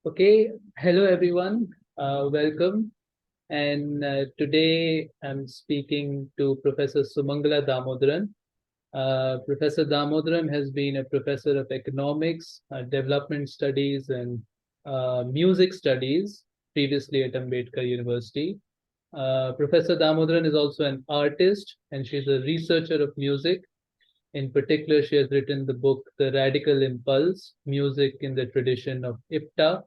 Okay, hello everyone. Welcome. And today I'm speaking to Professor Sumangala Damodaran. Professor Damodaran has been a professor of economics, development studies, and music studies previously at Ambedkar University. Professor Damodaran is also an artist and she's a researcher of music. In particular, she has written the book The Radical Impulse Music in the Tradition of IPTA,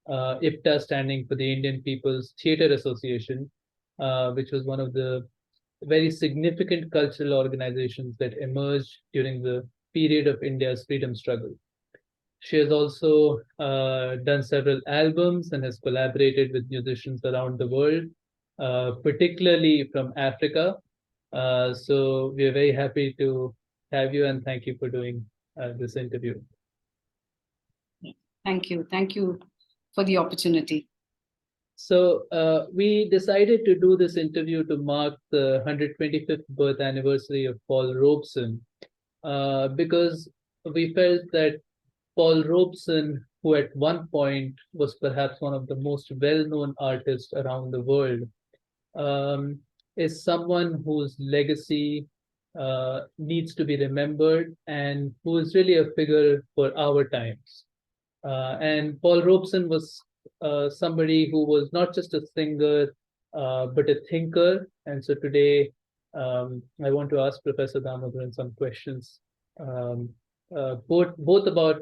IPTA standing for the Indian People's Theatre Association, which was one of the very significant cultural organizations that emerged during the period of India's freedom struggle. She has also done several albums and has collaborated with musicians around the world, particularly from Africa. So we are very happy to have you and thank you for doing this interview. Thank you. Thank you for the opportunity. So we decided to do this interview to mark the 125th birth anniversary of Paul Robeson because we felt that Paul Robeson, who at one point was perhaps one of the most well-known artists around the world, um, is someone whose legacy needs to be remembered and who is really a figure for our times. And Paul Robeson was somebody who was not just a singer, but a thinker. And so today, I want to ask Professor Damodaran some questions, both about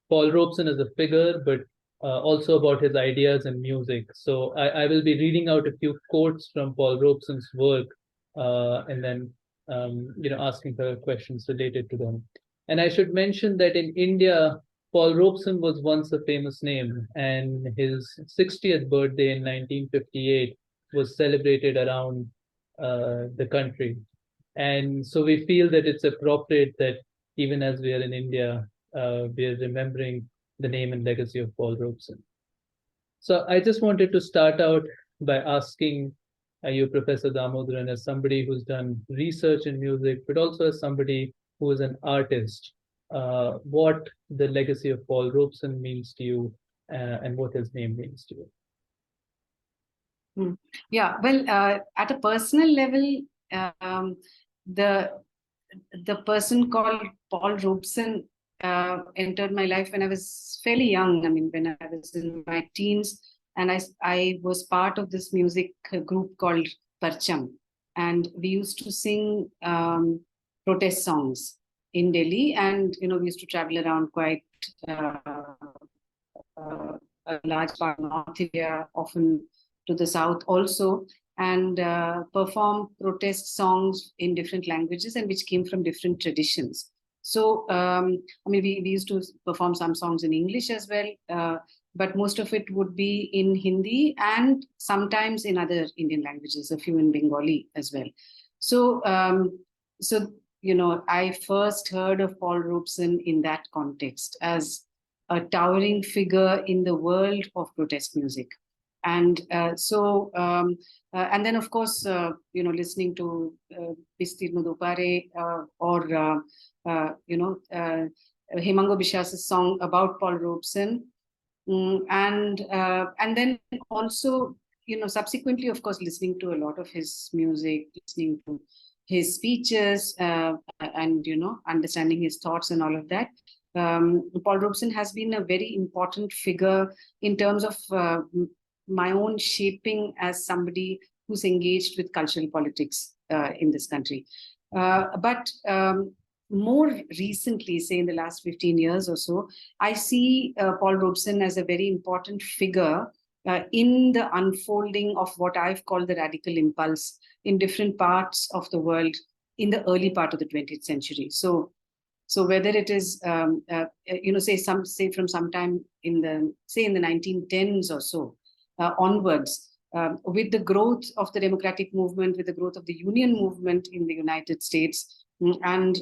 Paul Robeson as a figure, but also about his ideas and music. So I will be reading out a few quotes from Paul Robeson's work, and then asking her questions related to them. And I should mention that in India, Paul Robeson was once a famous name, and his 60th birthday in 1958 was celebrated around the country. And so we feel that it's appropriate that even as we are in India, we are remembering the name and legacy of Paul Robeson. So I just wanted to start out by asking you, Professor Damodaran, as somebody who's done research in music, but also as somebody who is an artist, what the legacy of Paul Robeson means to you and what his name means to you. Yeah, well, at a personal level, the person called Paul Robeson entered my life when I was fairly young. I mean, when I was in my teens, and I was part of this music group called Parcham, and we used to sing protest songs in Delhi, and we used to travel around quite a large part of North India, often to the south also, and perform protest songs in different languages and which came from different traditions. So, I mean, we used to perform some songs in English as well, but most of it would be in Hindi and sometimes in other Indian languages, a few in Bengali as well. So, I first heard of Paul Robeson in that context as a towering figure in the world of protest music. And and then, of course, listening to Bistirno Dopare or Hemango Biswas's song about Paul Robeson. And then also, subsequently, of course, listening to a lot of his music, listening to his speeches and, understanding his thoughts and all of that. Paul Robeson has been a very important figure in terms of my own shaping as somebody who's engaged with cultural politics in this country. But more recently, say in the last 15 years or so, I see Paul Robeson as a very important figure in the unfolding of what I've called the radical impulse in different parts of the world in the early part of the 20th century. So whether it is, say from sometime in the 1910s or so onwards, with the growth of the democratic movement, with the growth of the union movement in the United States, and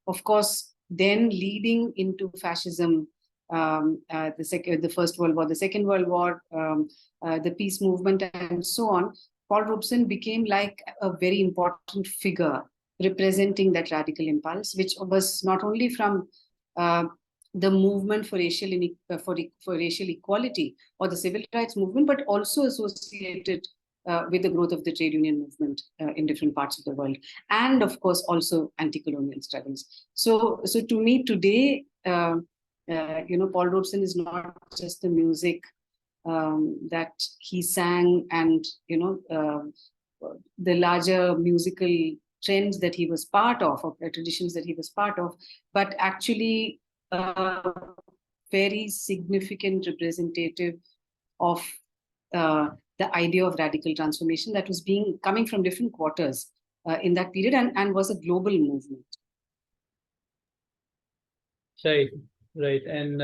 of course, then leading into fascism, the First World War, the Second World War, the peace movement, and so on, Paul Robeson became like a very important figure representing that radical impulse, which was not only from the movement for for racial equality or the civil rights movement, but also associated with the growth of the trade union movement in different parts of the world, and of course also anti-colonial struggles. So to me today, Paul Robeson is not just the music that he sang, and the larger musical trends that he was part of, or traditions that he was part of, but actually very significant representative of the idea of radical transformation that was coming from different quarters in that period, and was a global movement. Right, right. And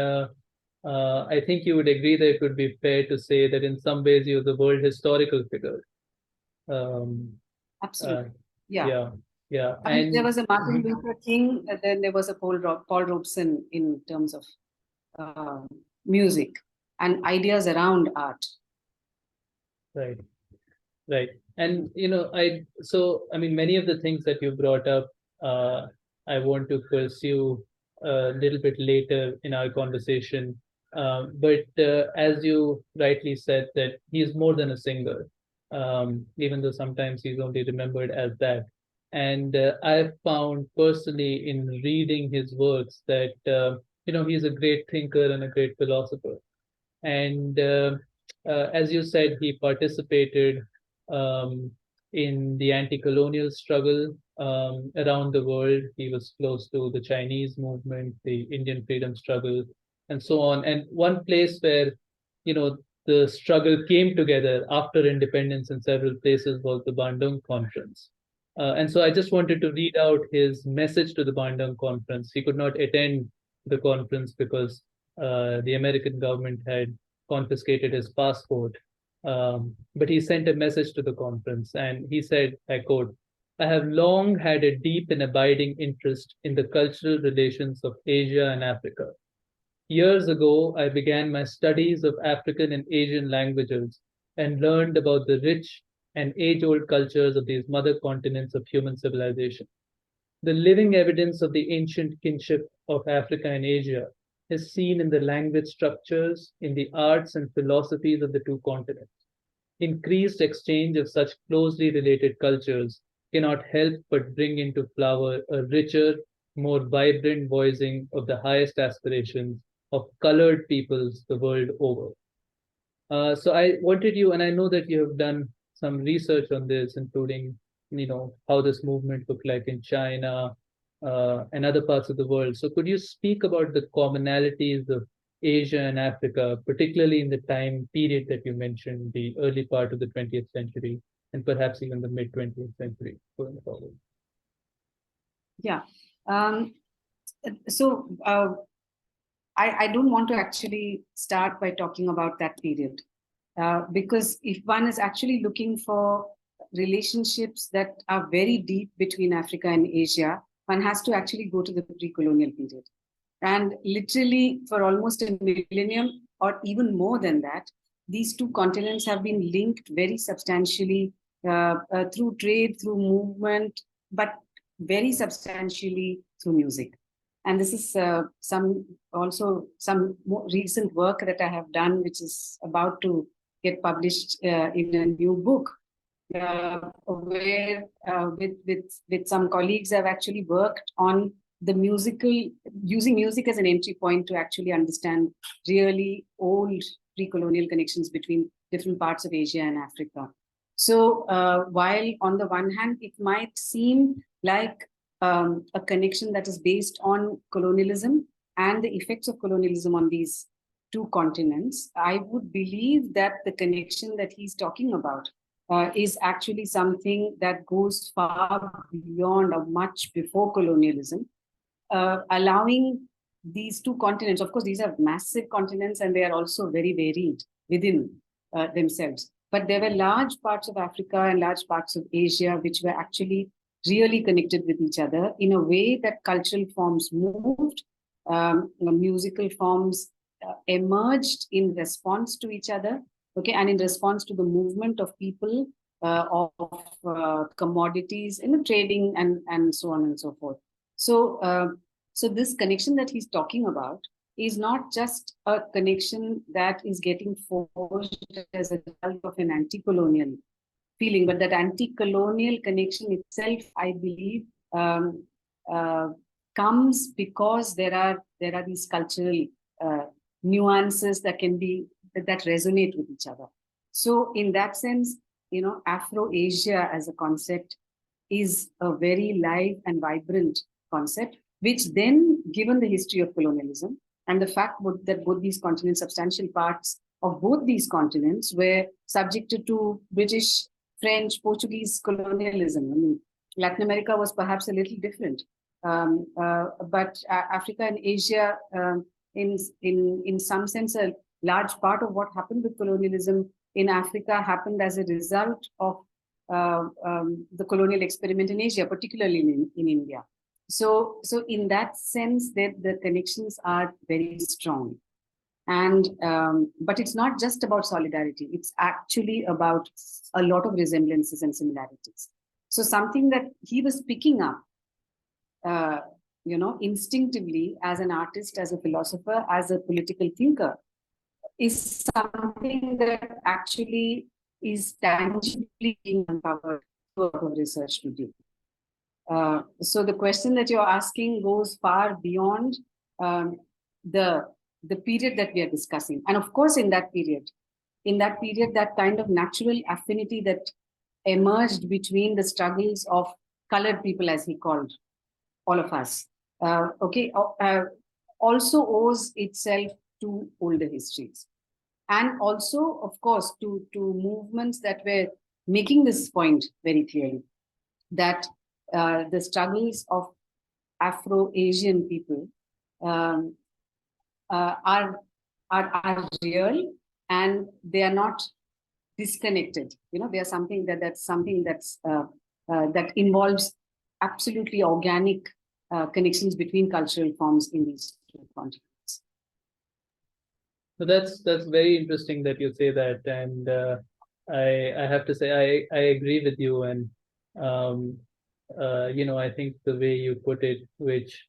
I think you would agree that it would be fair to say that in some ways you're the world historical figure. Absolutely. Yeah, yeah. I mean, there was a Martin Mhm. Luther King, and then there was a Paul Robeson in terms of music and ideas around art. Right, right. And I mean, many of the things that you brought up, I want to pursue a little bit later in our conversation. But as you rightly said, that he's more than a singer, even though sometimes he's only remembered as that. And I've found personally in reading his works that he's a great thinker and a great philosopher. And as you said, he participated um, in the anti-colonial struggle around the world. He was close to the Chinese movement, the Indian freedom struggle, and so on. And one place where, the struggle came together after independence in several places was the Bandung Conference. And so I just wanted to read out his message to the Bandung Conference. He could not attend the conference because the American government had confiscated his passport. But he sent a message to the conference, and he said, I quote, I have long had a deep and abiding interest in the cultural relations of Asia and Africa. Years ago, I began my studies of African and Asian languages and learned about the rich and age old cultures of these mother continents of human civilization. The living evidence of the ancient kinship of Africa and Asia is seen in the language structures, in the arts and philosophies of the two continents. Increased exchange of such closely related cultures cannot help but bring into flower a richer, more vibrant voicing of the highest aspirations of colored peoples the world over. So I wanted you, and I know that you have done some research on this, including, how this movement looked like in China and other parts of the world. So could you speak about the commonalities of Asia and Africa, particularly in the time period that you mentioned, the early part of the 20th century, and perhaps even the mid 20th century going forward? Yeah. So I don't want to actually start by talking about that period, because if one is actually looking for relationships that are very deep between Africa and Asia, one has to actually go to the pre-colonial period. And literally for almost a millennium or even more than that, these two continents have been linked very substantially through trade, through movement, but very substantially through music. And this is some more recent work that I have done, which is about to get published in a new book, where with some colleagues I've actually worked on the using music as an entry point to actually understand really old pre-colonial connections between different parts of Asia and Africa. So while on the one hand, it might seem like a connection that is based on colonialism and the effects of colonialism on these two continents, I would believe that the connection that he's talking about is actually something that goes far beyond or much before colonialism, allowing these two continents, of course, these are massive continents and they are also very varied within themselves. But there were large parts of Africa and large parts of Asia which were actually really connected with each other in a way that cultural forms moved, musical forms emerged in response to each other, okay, and in response to the movement of people, of commodities, trading and so on and so forth. So, so this connection that he's talking about is not just a connection that is getting forged as a result of an anti-colonial feeling, but that anti-colonial connection itself, I believe, um, uh, comes because there are these cultural nuances that can be that resonate with each other. So in that sense, Afro Asia as a concept is a very live and vibrant concept, which then, given the history of colonialism and the fact that both these continents, substantial parts of both these continents, were subjected to British, French, Portuguese colonialism. I mean, Latin America was perhaps a little different, but Africa and Asia, in some sense, a large part of what happened with colonialism in Africa happened as a result of the colonial experiment in Asia, particularly in India. So in that sense, the connections are very strong. And but it's not just about solidarity. It's actually about a lot of resemblances and similarities. So something that he was picking up, instinctively as an artist, as a philosopher, as a political thinker, is something that actually is tangibly being uncovered through our research today. So the question that you're asking goes far beyond the period that we are discussing. And of course, in that period, that kind of natural affinity that emerged between the struggles of colored people, as he called all of us, also owes itself to older histories. And also, of course, to movements that were making this point very clearly, that the struggles of Afro-Asian people are real, and they are not disconnected. They are something that's that involves absolutely organic connections between cultural forms in these two continents. So that's very interesting that you say that, and I have to say I agree with you, and I think the way you put it, which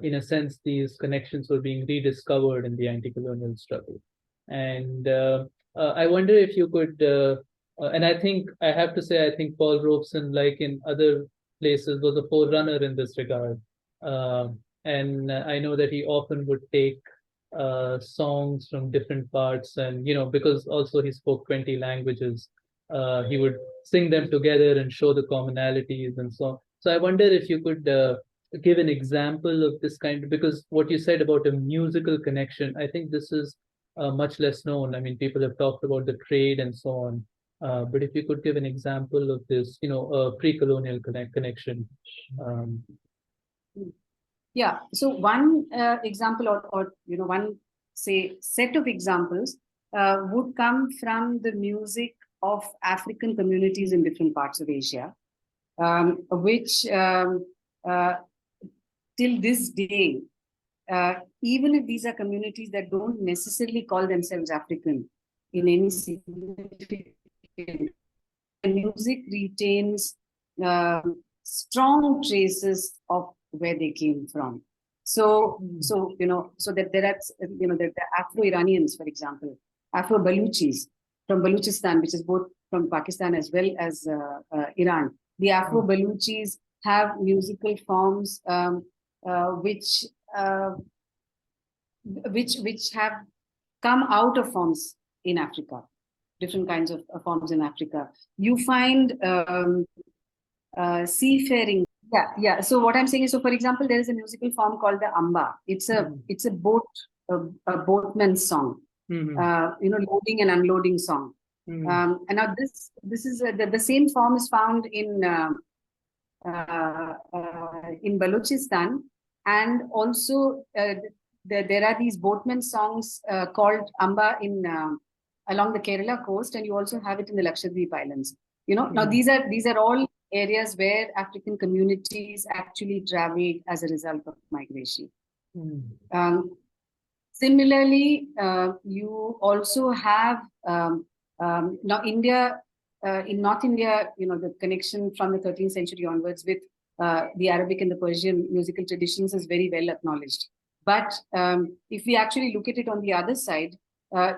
in a sense these connections were being rediscovered in the anti-colonial struggle, and I wonder if you could, and I think I have to say I think Paul Robeson, like in other places, was a forerunner in this regard, and I know that he often would take songs from different parts, and because also he spoke 20 languages, he would sing them together and show the commonalities and so on. So I wonder if you could give an example of this kind, because what you said about a musical connection, I think this is much less known. I mean, people have talked about the trade and so on, but if you could give an example of this, pre-colonial connection. Yeah. So one example, or one set of examples would come from the music of African communities in different parts of Asia, which till this day, even if these are communities that don't necessarily call themselves African in any significant, the music retains strong traces of where they came from. So that there are, the Afro-Iranians, for example, Afro-Baluchis from Baluchistan, which is both from Pakistan as well as Iran. The Afro-Baluchis have musical forms which have come out of forms in Africa, different kinds of forms in Africa. You find seafaring. Yeah. So what I'm saying is, so for example, there is a musical form called the amba. It's a a boatman's song. Loading and unloading song. And now this is the same form is found in Balochistan, and also there are these boatman songs called amba in along the Kerala coast, and you also have it in the Lakshadweep Islands. Now these are all areas where African communities actually traveled as a result of migration. Similarly, you also have now India, in North India, the connection from the 13th century onwards with the Arabic and the Persian musical traditions is very well acknowledged. But if we actually look at it on the other side,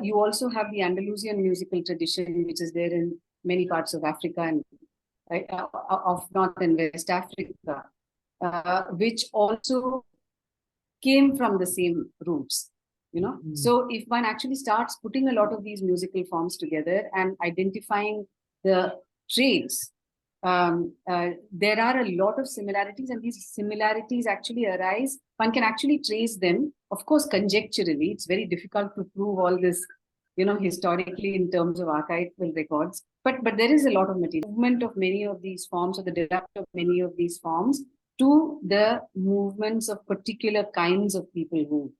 you also have the Andalusian musical tradition, which is there in many parts of Africa and of North and West Africa, which also came from the same roots. So if one actually starts putting a lot of these musical forms together and identifying the traits, there are a lot of similarities, and these similarities actually arise. One can actually trace them, of course, conjecturally. It's very difficult to prove all this, historically in terms of archival records. But there is a lot of material. Movement of many of these forms, or the development of many of these forms, to the movements of particular kinds of people who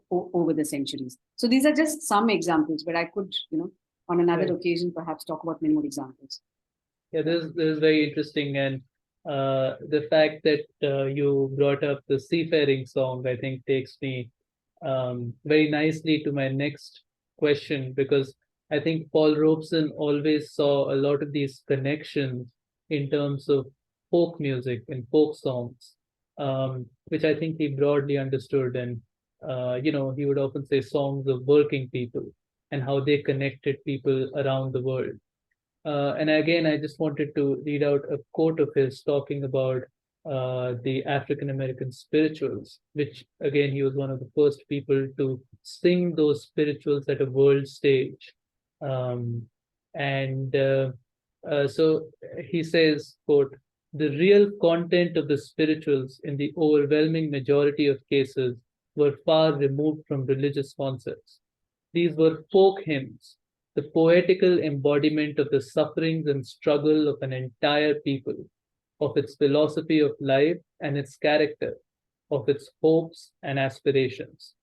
over the centuries. So these are just some examples, but I could, on another occasion, perhaps talk about many more examples. Yeah, this is very interesting, and the fact that you brought up the seafaring song, I think, takes me very nicely to my next question, because I think Paul Robeson always saw a lot of these connections in terms of folk music and folk songs, which I think he broadly understood. And, he would often say songs of working people and how they connected people around the world. And again, I just wanted to read out a quote of his talking about the African American spirituals, which again, he was one of the first people to sing those spirituals at a world stage. Um, and so he says, quote, the real content of the spirituals in the overwhelming majority of cases were far removed from religious concepts. These were folk hymns, the poetical embodiment of the sufferings and struggle of an entire people, of its philosophy of life and its character, of its hopes and aspirations.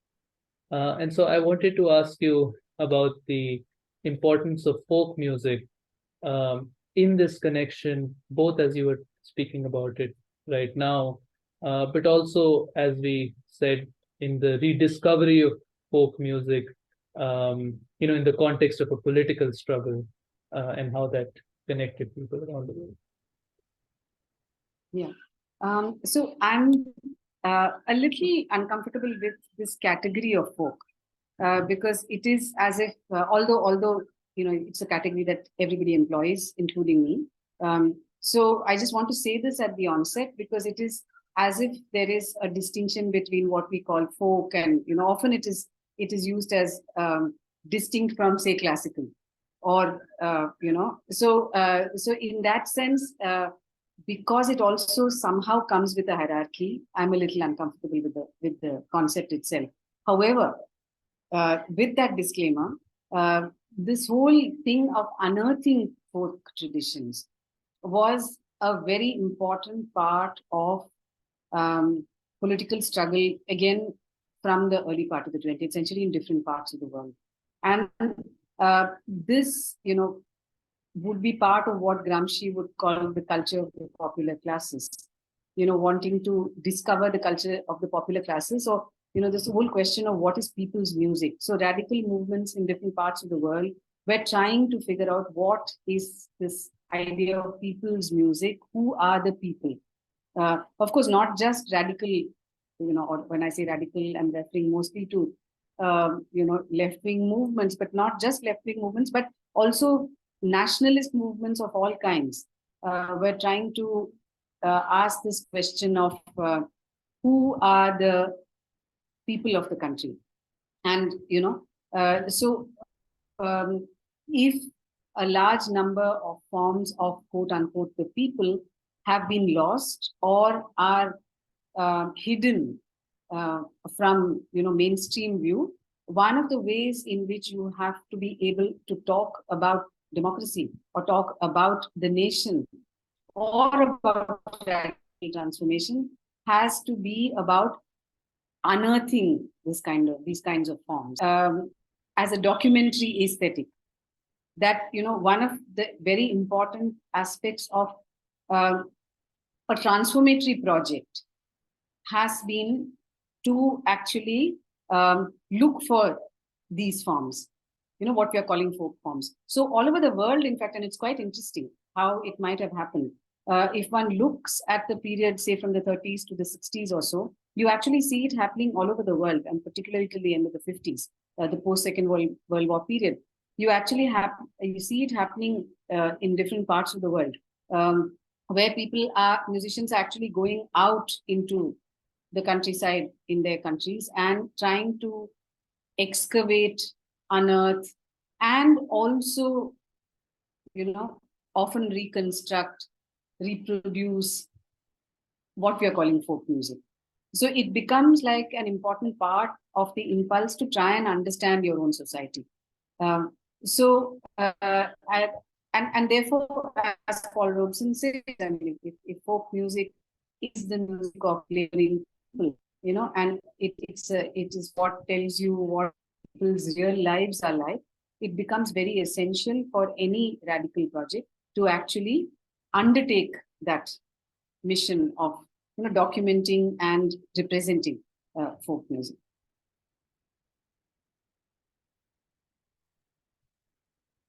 And so I wanted to ask you about the importance of folk music in this connection, both as you were speaking about it right now, but also, as we said, in the rediscovery of folk music, in the context of a political struggle, and how that connected people around the world. Yeah. So I'm a little uncomfortable with this category of folk, because it is as if, although it's a category that everybody employs, including me. So I just want to say this at the onset, because it is as if there is a distinction between what we call folk, and often it is used as distinct from, say, classical, or so in that sense, because it also somehow comes with a hierarchy, I'm a little uncomfortable with the concept itself. However, with that disclaimer, this whole thing of unearthing folk traditions was a very important part of political struggle, again, from the early part of the 20th century in different parts of the world. And this, would be part of what Gramsci would call the culture of the popular classes, wanting to discover the culture of the popular classes. So, this whole question of what is people's music. So radical movements in different parts of the world were trying to figure out what is this idea of people's music, who are the people. Of course, not just radical, or when I say radical, I'm referring mostly to, left-wing movements, but not just left-wing movements, but also nationalist movements of all kinds. Were trying to ask this question of who are the people of the country. And, so if a large number of forms of quote unquote the people have been lost or are hidden from mainstream view, one of the ways in which you have to be able to talk about democracy or talk about the nation or about transformation has to be about unearthing these kinds of forms as a documentary aesthetic. That one of the very important aspects of a transformatory project has been to actually look for these forms, what we are calling folk forms. So all over the world, in fact, and it's quite interesting how it might have happened. If one looks at the period, say from the 30s to the 60s or so, You actually see it happening all over the world, and particularly till the end of the 50s, the post-Second World War period. You see it happening in different parts of the world, where musicians are actually going out into the countryside in their countries and trying to excavate, unearth, and also, often reconstruct, reproduce what we are calling folk music. So it becomes like an important part of the impulse to try and understand your own society. So, and therefore, as Paul Robeson says, I mean, if folk music is the music of living people, and it is what tells you what people's real lives are like, it becomes very essential for any radical project to actually undertake that mission of documenting and representing folk music.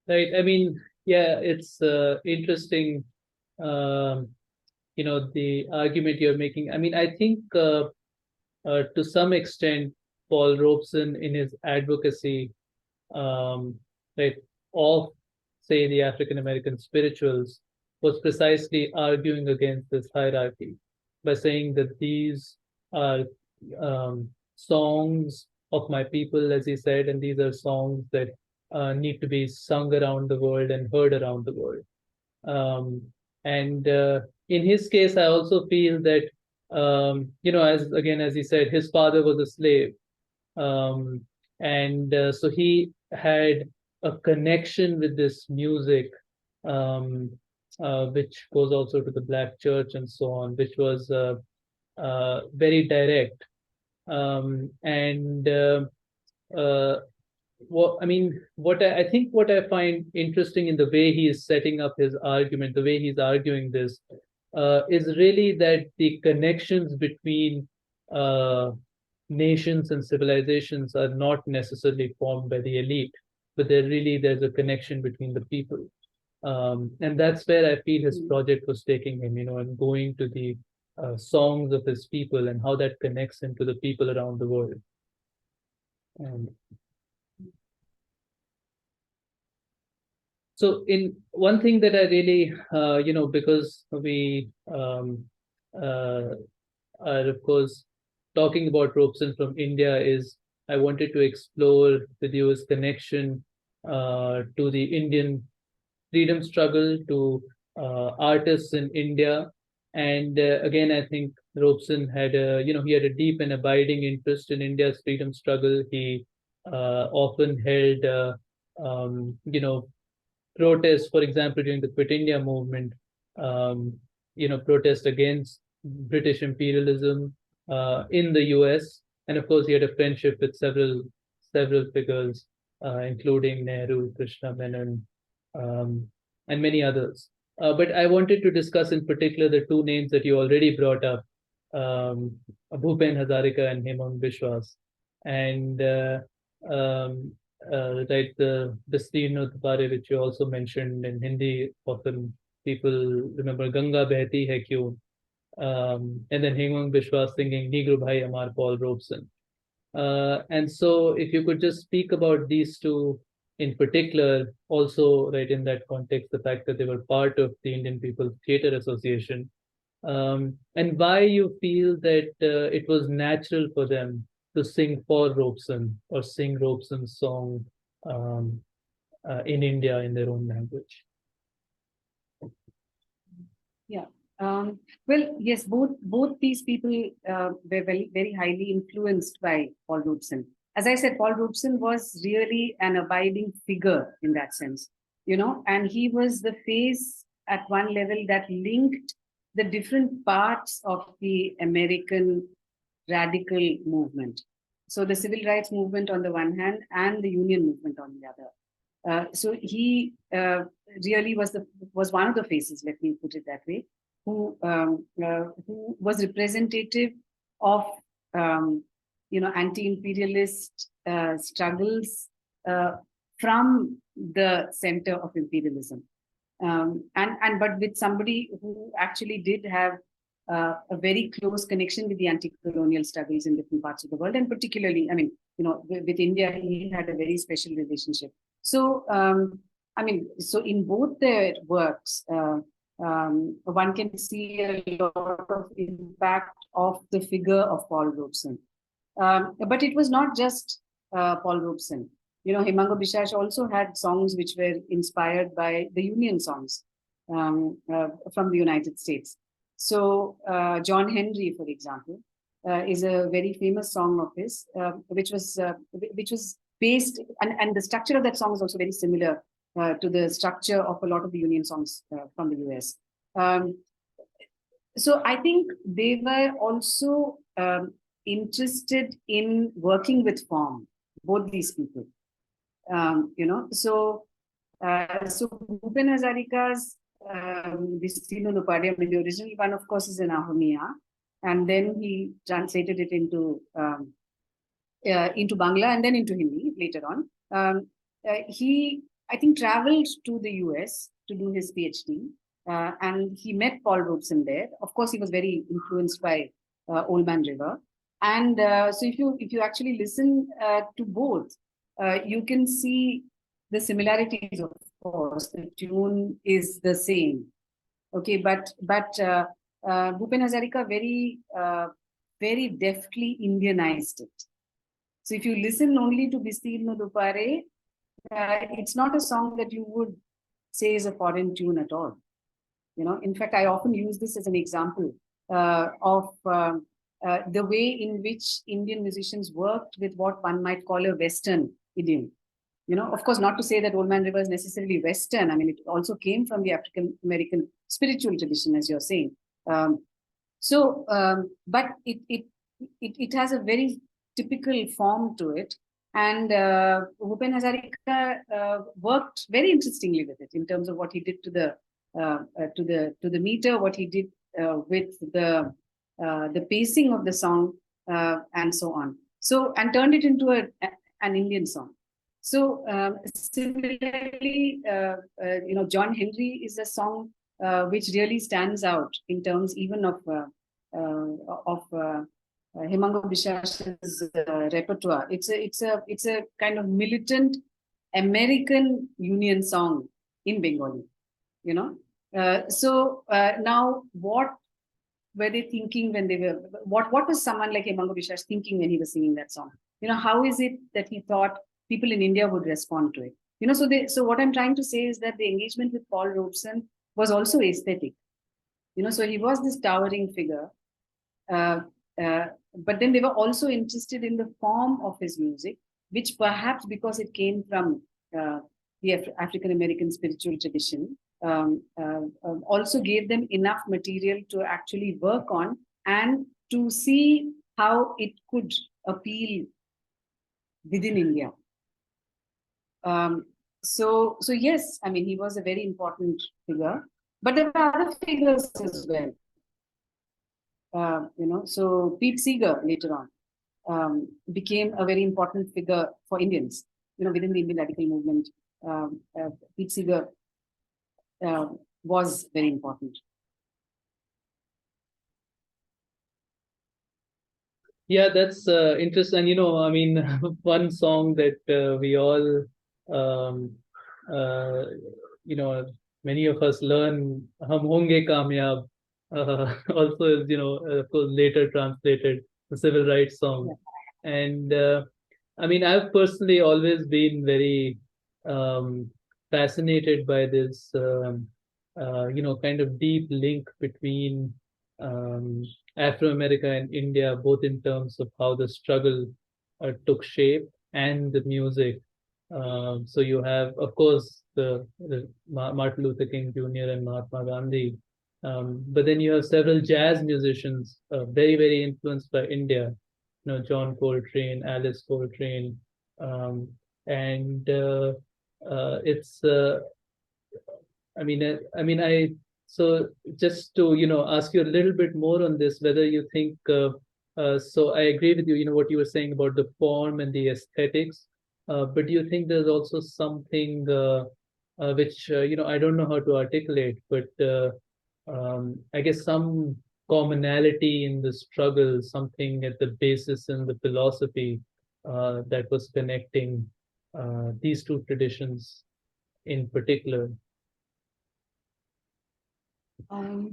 Right. I mean, yeah, it's interesting, the argument you're making. I mean, I think to some extent, Paul Robeson, in his advocacy, um, right, of, say, the African American spirituals, was precisely arguing against this hierarchy by saying that these are songs of my people, as he said, and these are songs that need to be sung around the world and heard around the world. And in his case, I also feel that, as he said, his father was a slave. And so he had a connection with this music, um, which goes also to the Black church and so on, which was very direct. And what I mean, I think what I find interesting in the way he is setting up his argument, the way he's arguing this, is really that the connections between nations and civilizations are not necessarily formed by the elite, but there's a connection between the people. And that's where I feel his project was taking him, and going to the songs of his people and how that connects him to the people around the world. And so, in one thing that I really, because we are, of course, talking about Robeson from India, is I wanted to explore with you his connection to the Indian freedom struggle, to artists in India. And again, I think Robeson he had a deep and abiding interest in India's freedom struggle. He often held, protests, for example, during the Quit India movement, protest against British imperialism in the US. And of course, he had a friendship with several figures, including Nehru, Krishna Menon, and many others. But I wanted to discuss in particular the two names that you already brought up, Bhupen Hazarika and Hemang Biswas. And right, the Destino Tapare, which you also mentioned in Hindi, often people remember Ganga Behti Hai Kyun, and then Hemang Biswas singing Negro Bhai Amar Paul Robeson. And so, if you could just speak about these two in particular, also, right, in that context, the fact that they were part of the Indian People's Theatre Association, and why you feel that it was natural for them to sing for Robeson or sing Robeson's song um, in India in their own language. Yeah. Well, yes, both these people were very, very highly influenced by Paul Robeson. As I said, Paul Robeson was really an abiding figure in that sense, and he was the face at one level that linked the different parts of the American radical movement. So the civil rights movement on the one hand and the union movement on the other. So he really was one of the faces, let me put it that way, who was representative of anti-imperialist struggles from the center of imperialism, but with somebody who actually did have a very close connection with the anti-colonial struggles in different parts of the world, and particularly, I mean, with India, he had a very special relationship. So, so in both their works, one can see a lot of impact of the figure of Paul Robeson. But it was not just Paul Robeson. Himango Bishash also had songs which were inspired by the Union songs from the United States. So John Henry, for example, is a very famous song of his, which was based, and the structure of that song is also very similar to the structure of a lot of the Union songs from the US. So I think they were also interested in working with form, both these people. So Bhupen Hazarika's Destino do Pare, I mean, the original one, of course, is in Ahomia, and then he translated it into Bangla and then into Hindi later on. He, I think, traveled to the US to do his PhD, and he met Paul Robeson there. Of course, he was very influenced by Old Man River. And so if you actually listen to both, you can see the similarities. Of course, the tune is the same. Okay, but Bhupen Hazarika very deftly Indianized it. So if you listen only to Bistirno Dupare, it's not a song that you would say is a foreign tune at all. In fact, I often use this as an example of the way in which Indian musicians worked with what one might call a Western idiom. Of course, not to say that Old Man River is necessarily Western. I mean, it also came from the African American spiritual tradition, as you're saying. But it has a very typical form to it. And Bhupen Hazarika worked very interestingly with it in terms of what he did to the meter, what he did with the pacing of the song, and so on. So, and turned it into an Indian song. So similarly, John Henry is a song which really stands out in terms even of Himango Bishash's repertoire. It's a kind of militant American Union song in Bengali. Now what were they thinking when they were? What was someone like Himango Bishash thinking when he was singing that song? How is it that he thought people in India would respond to it? So what I'm trying to say is that the engagement with Paul Robeson was also aesthetic. So he was this towering figure, but then they were also interested in the form of his music, which perhaps because it came from the African American spiritual tradition, also gave them enough material to actually work on and to see how it could appeal within India. So yes, I mean, he was a very important figure, but there were other figures as well. So Pete Seeger later on became a very important figure for Indians, within the Indian radical movement. Pete Seeger was very important. Yeah, that's interesting. I mean, one song that we all, many of us learn, "Hum honge kamyab," also is, of course, later translated the civil rights song. Yeah. And I mean, I've personally always been very fascinated by this, kind of deep link between Afro-America and India, both in terms of how the struggle took shape and the music. So you have, of course, the Martin Luther King Jr. and Mahatma Gandhi, but then you have several jazz musicians, very, very influenced by India. John Coltrane, Alice Coltrane, and it's. So just to ask you a little bit more on this, whether you think so I agree with you, what you were saying about the form and the aesthetics, but do you think there's also something which I don't know how to articulate, but I guess some commonality in the struggle, something at the basis in the philosophy that was connecting these two traditions in particular? Well,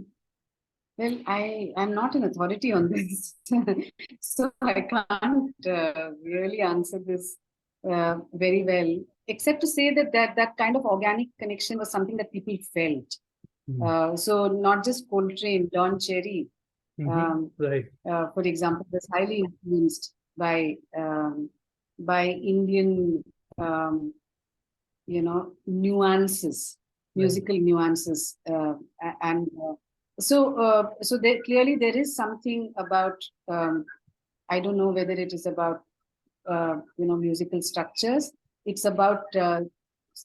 I'm not an authority on this, so I can't really answer this very well, except to say that kind of organic connection was something that people felt. So not just Coltrane, Don Cherry, Right. For example, was highly influenced by Indian, nuances, musical nuances, and so there clearly there is something about. I don't know whether it is about musical structures. It's about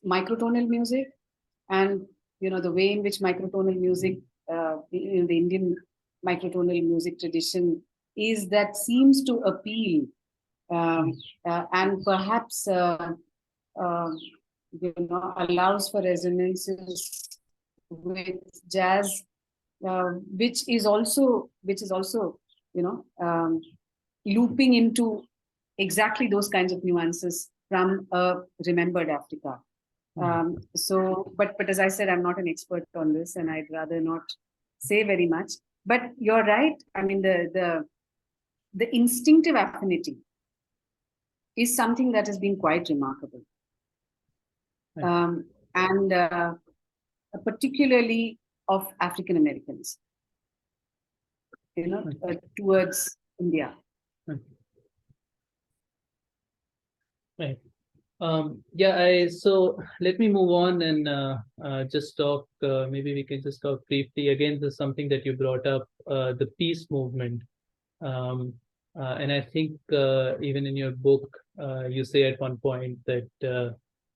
microtonal music, and the way in which microtonal music in the Indian microtonal music tradition is that seems to appeal and perhaps allows for resonances with jazz, which is also looping into exactly those kinds of nuances from a remembered Africa. But as I said, I'm not an expert on this, and I'd rather not say very much. But you're right. I mean, the instinctive affinity is something that has been quite remarkable, and particularly of African Americans, towards India. Right. So let me move on and just talk. Maybe we can just talk briefly. Again, this is something that you brought up, the peace movement. And I think even in your book, you say at one point that the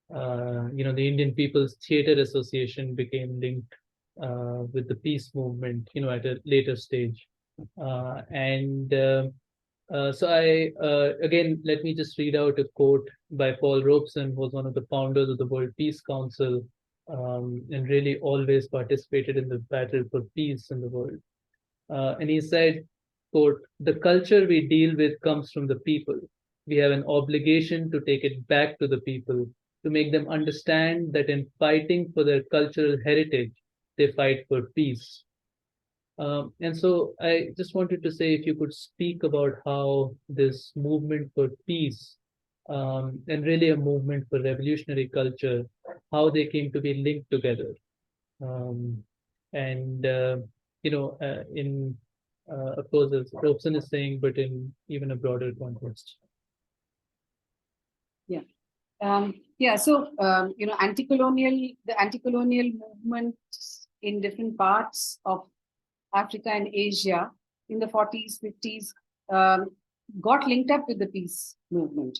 Indian People's Theatre Association became linked with the peace movement, at a later stage. So again, let me just read out a quote by Paul Robeson, who was one of the founders of the World Peace Council, and really always participated in the battle for peace in the world. And he said, quote, "The culture we deal with comes from the people. We have an obligation to take it back to the people, to make them understand that in fighting for their cultural heritage, they fight for peace." And so I just wanted to say if you could speak about how this movement for peace and really a movement for revolutionary culture, how they came to be linked together. Um, and, in, of course, as Robeson is saying, but in even a broader context. Yeah. So, the anti-colonial movement in different parts of Africa and Asia in the 40s, 50s got linked up with the peace movement.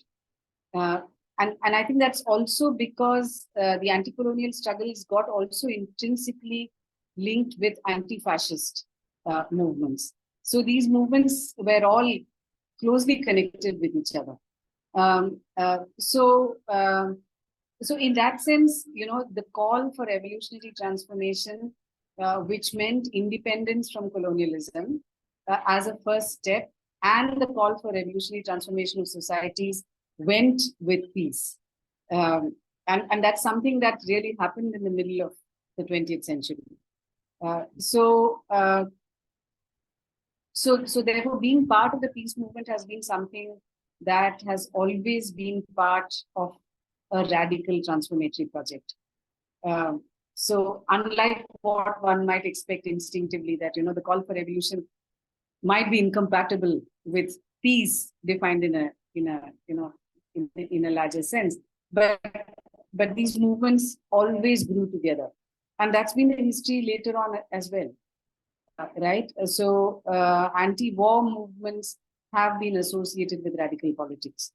And I think that's also because the anti-colonial struggles got also intrinsically linked with anti-fascist movements. So these movements were all closely connected with each other. So in that sense, the call for revolutionary transformation, which meant independence from colonialism as a first step, and the call for revolutionary transformation of societies went with peace. And that's something that really happened in the middle of the 20th century. So therefore, being part of the peace movement has been something that has always been part of a radical transformatory project. So unlike what one might expect instinctively, that the call for revolution might be incompatible with peace defined in a larger sense, but these movements always grew together, and that's been the history later on as well. Right? So anti-war movements have been associated with radical politics.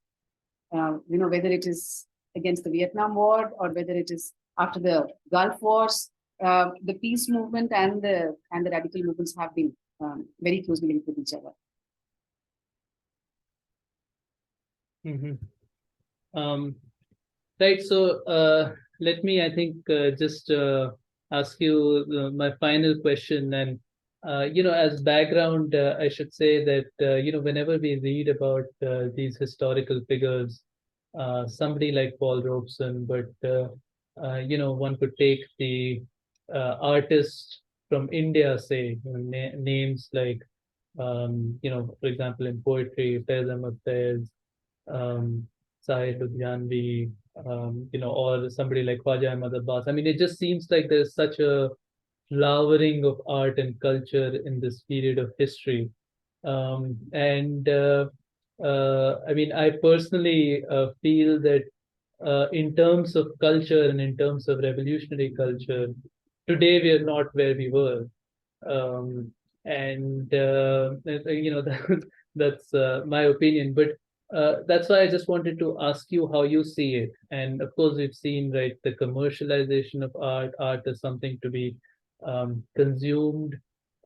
Whether it is against the Vietnam War or whether it is after the Gulf Wars, the peace movement and the radical movements have been very closely linked with each other. Right. So let me, I think, just ask you my final question. And As background, I should say that, whenever we read about these historical figures, somebody like Paul Robeson, but, one could take the artists from India, say, names like, for example, in poetry, Faiz Ahmad Faiz, um, Sahid Ludhianvi, or somebody like Khwaja Ahmad Abbas. I mean, it just seems like there's such a flowering of art and culture in this period of history. I mean, I personally feel that in terms of culture and in terms of revolutionary culture, today we are not where we were. Um, that's my opinion. But that's why I just wanted to ask you how you see it. And of course, we've seen, right, the commercialization of art. Art is something to be consumed.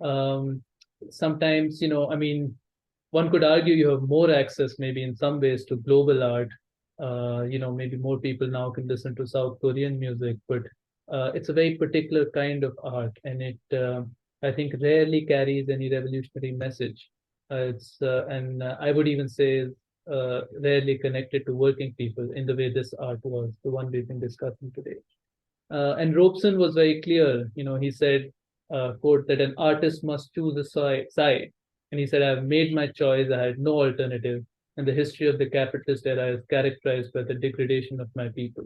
Um, Sometimes, I mean, one could argue you have more access, maybe in some ways, to global art. Maybe more people now can listen to South Korean music, but it's a very particular kind of art, and I think, rarely carries any revolutionary message. I would even say, rarely connected to working people in the way this art was, the one we've been discussing today. And Robeson was very clear. He said, quote, that an artist must choose a side. And he said, I've made my choice. I had no alternative. And the history of the capitalist era is characterized by the degradation of my people.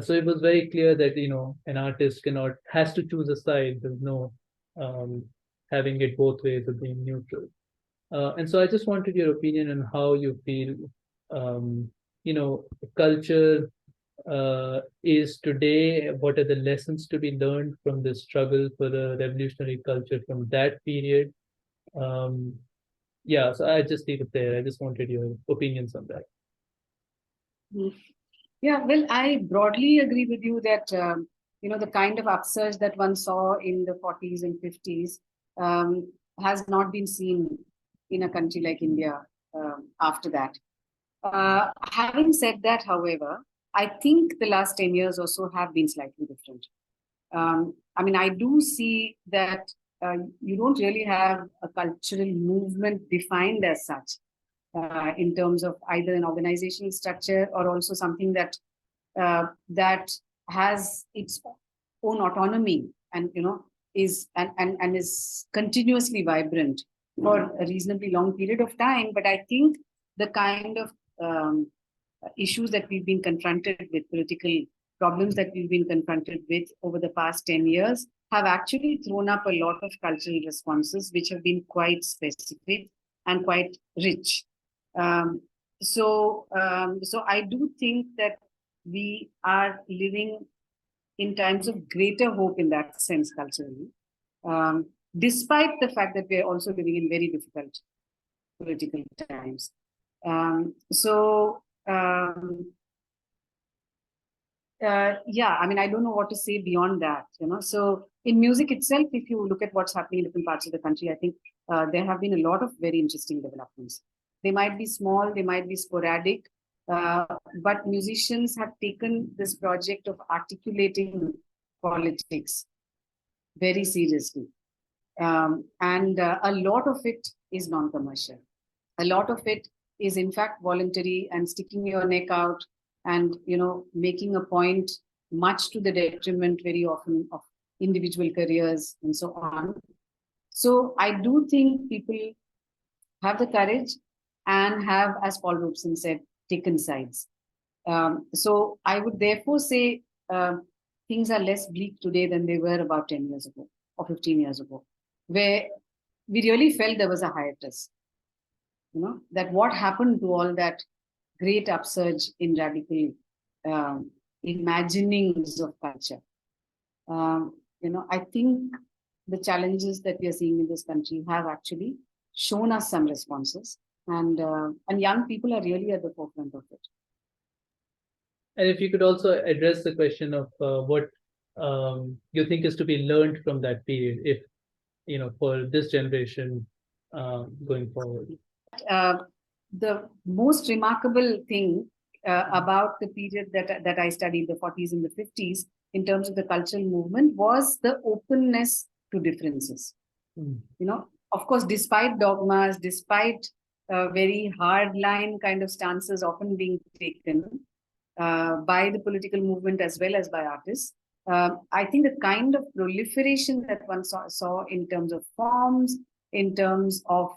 So it was very clear that, an artist has to choose a side. There's no um, having it both ways of being neutral. And so I just wanted your opinion on how you feel, um, culture is today. What are the lessons to be learned from the struggle for the revolutionary culture from that period? Um, yeah, so I just leave it there. I just wanted your opinions on that. Mm. Yeah, well, I broadly agree with you that the kind of upsurge that one saw in the 40s and 50s has not been seen in a country like India after that. Having said that, however, I think the last 10 years or so have been slightly different. I mean, I do see that you don't really have a cultural movement defined as such in terms of either an organizational structure or also something that has its own autonomy and and is continuously vibrant for a reasonably long period of time. But I think the kind of issues that we've been confronted with, political problems that we've been confronted with over the past 10 years, have actually thrown up a lot of cultural responses, which have been quite specific and quite rich. So I do think that we are living in times of greater hope in that sense culturally, despite the fact that we are also living in very difficult political times. Um, so um, yeah, I mean, I don't know what to say beyond that, So in music itself, if you look at what's happening in different parts of the country, I think there have been a lot of very interesting developments. They might be small, they might be sporadic, but musicians have taken this project of articulating politics very seriously. And a lot of it is non-commercial. A lot of it is in fact voluntary and sticking your neck out and making a point, much to the detriment very often of individual careers and so on. So I do think people have the courage and have, as Paul Robeson said, taken sides. So I would therefore say things are less bleak today than they were about 10 years ago or 15 years ago, where we really felt there was a hiatus. That what happened to all that great upsurge in radical imaginings of culture. I think the challenges that we are seeing in this country have actually shown us some responses, and young people are really at the forefront of it. And if you could also address the question of what you think is to be learned from that period, if for this generation going forward. The most remarkable thing about the period that I studied, the 40s and the 50s, in terms of the cultural movement, was the openness to differences. Mm. Of course, despite dogmas, despite very hardline kind of stances often being taken by the political movement as well as by artists, I think the kind of proliferation that one saw in terms of forms, in terms of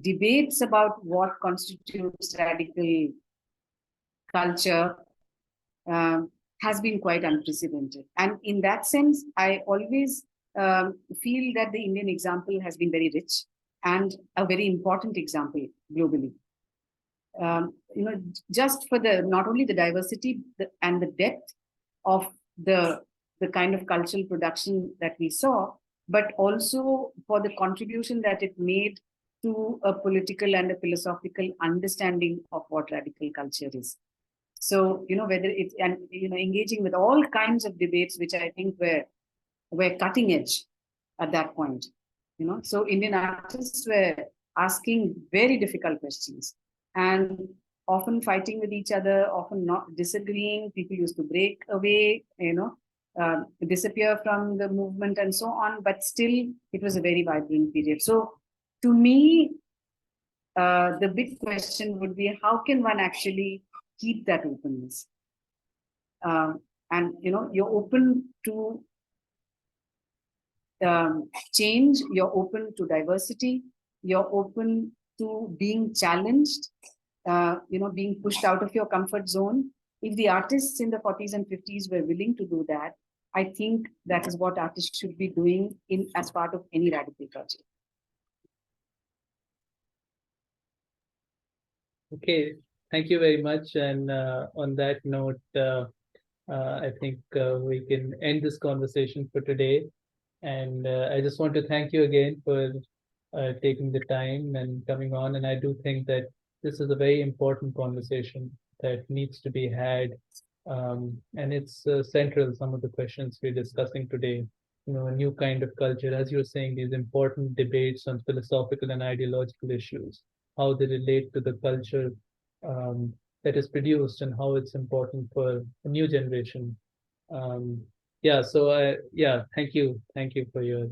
debates about what constitutes radical culture, has been quite unprecedented. And in that sense, I always feel that the Indian example has been very rich and a very important example globally. Just for the not only the diversity and the depth of the kind of cultural production that we saw, but also for the contribution that it made to a political and a philosophical understanding of what radical culture is. So, whether it's, and, engaging with all kinds of debates, which I think were cutting edge at that point, so Indian artists were asking very difficult questions and often fighting with each other, often not disagreeing. People used to break away, disappear from the movement and so on, but still it was a very vibrant period. So to me, the big question would be, how can one actually keep that openness? And you're open to change, you're open to diversity, you're open to being challenged, being pushed out of your comfort zone. If the artists in the 40s and 50s were willing to do that, I think that is what artists should be doing as part of any radical project. Okay, thank you very much. And on that note, I think we can end this conversation for today. And I just want to thank you again for taking the time and coming on. And I do think that this is a very important conversation that needs to be had. And it's central, some of the questions we're discussing today. A new kind of culture, as you're saying, these important debates on philosophical and ideological issues, how they relate to the culture that is produced and how it's important for a new generation. Yeah, so thank you for your